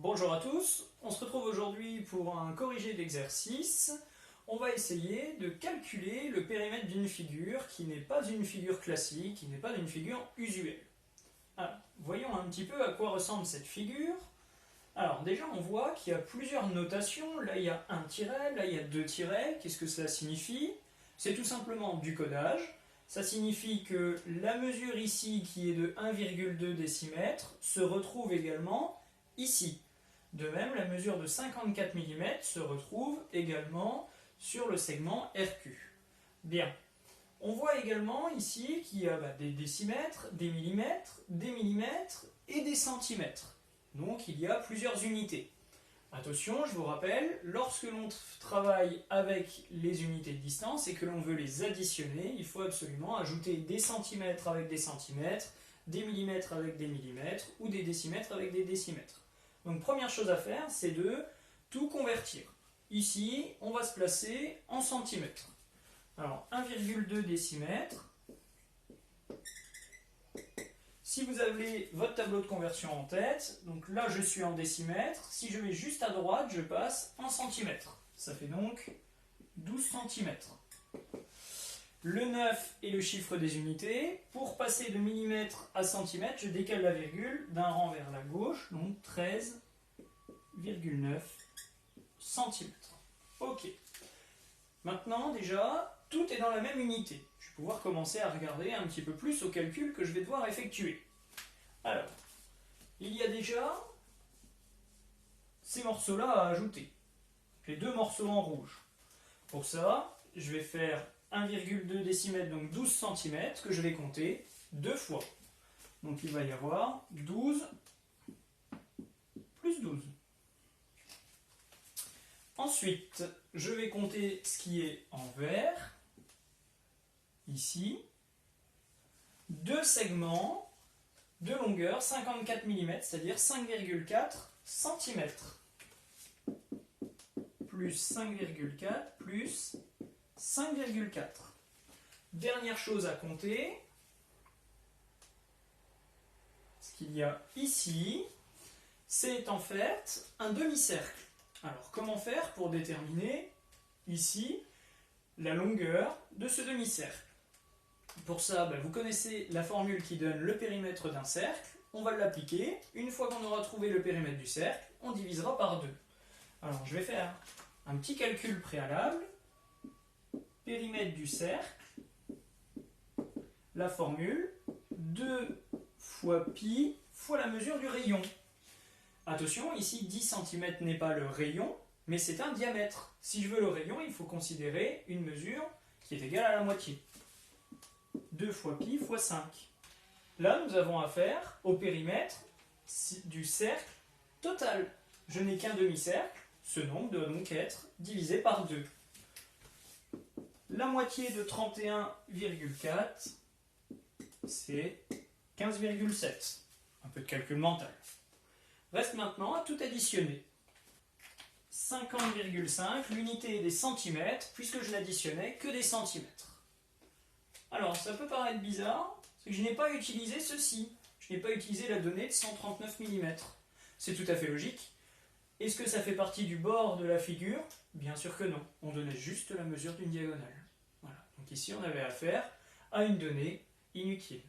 Bonjour à tous, on se retrouve aujourd'hui pour un corrigé d'exercice. On va essayer de calculer le périmètre d'une figure qui n'est pas une figure classique, qui n'est pas une figure usuelle. Alors, voyons un petit peu à quoi ressemble cette figure. Alors déjà on voit qu'il y a plusieurs notations, là il y a un tiret, là il y a deux tirets. Qu'est-ce que cela signifie? C'est tout simplement du codage. Ça signifie que la mesure ici qui est de 1,2 décimètres se retrouve également ici. De même, la mesure de 54 mm se retrouve également sur le segment RQ. Bien. On voit également ici qu'il y a des décimètres, des millimètres et des centimètres. Donc il y a plusieurs unités. Attention, je vous rappelle, lorsque l'on travaille avec les unités de distance et que l'on veut les additionner, il faut absolument ajouter des centimètres avec des centimètres, des millimètres avec des millimètres ou des décimètres avec des décimètres. Donc première chose à faire, c'est de tout convertir. Ici, on va se placer en centimètres. Alors 1,2 décimètres. Si vous avez votre tableau de conversion en tête, donc là je suis en décimètres, si je vais juste à droite, je passe en centimètres. Ça fait donc 12 centimètres. Le 9 est le chiffre des unités. Pour passer de millimètres à centimètres, je décale la virgule d'un rang vers la gauche, donc 13,9 centimètres. Ok. Maintenant, déjà, tout est dans la même unité. Je vais pouvoir commencer à regarder un petit peu plus au calcul que je vais devoir effectuer. Alors, il y a déjà ces morceaux-là à ajouter. Les deux morceaux en rouge. Pour ça, je vais faire 1,2 décimètres, donc 12 cm, que je vais compter deux fois. Donc il va y avoir 12 plus 12. Ensuite, je vais compter ce qui est en vert, ici, deux segments de longueur 54 mm, c'est-à-dire 5,4 cm. Plus 5,4 plus 5,4. Dernière chose à compter, ce qu'il y a ici, c'est en fait un demi-cercle. Alors comment faire pour déterminer ici la longueur de ce demi-cercle? Pour ça, vous connaissez la formule qui donne le périmètre d'un cercle, on va l'appliquer. Une fois qu'on aura trouvé le périmètre du cercle, on divisera par 2. Alors je vais faire un petit calcul préalable. Périmètre du cercle, la formule 2 fois pi fois la mesure du rayon. Attention, ici 10 cm n'est pas le rayon, mais c'est un diamètre. Si je veux le rayon, il faut considérer une mesure qui est égale à la moitié. 2 fois pi fois 5. Là, nous avons affaire au périmètre du cercle total. Je n'ai qu'un demi-cercle, ce nombre doit donc être divisé par 2. La moitié de 31,4, c'est 15,7. Un peu de calcul mental. Reste maintenant à tout additionner. 50,5, l'unité est des centimètres, puisque je n'additionnais que des centimètres. Alors, ça peut paraître bizarre, c'est que je n'ai pas utilisé ceci. Je n'ai pas utilisé la donnée de 139 mm. C'est tout à fait logique. Est-ce que ça fait partie du bord de la figure? Bien sûr que non. On donnait juste la mesure d'une diagonale. Voilà. Donc ici, on avait affaire à une donnée inutile.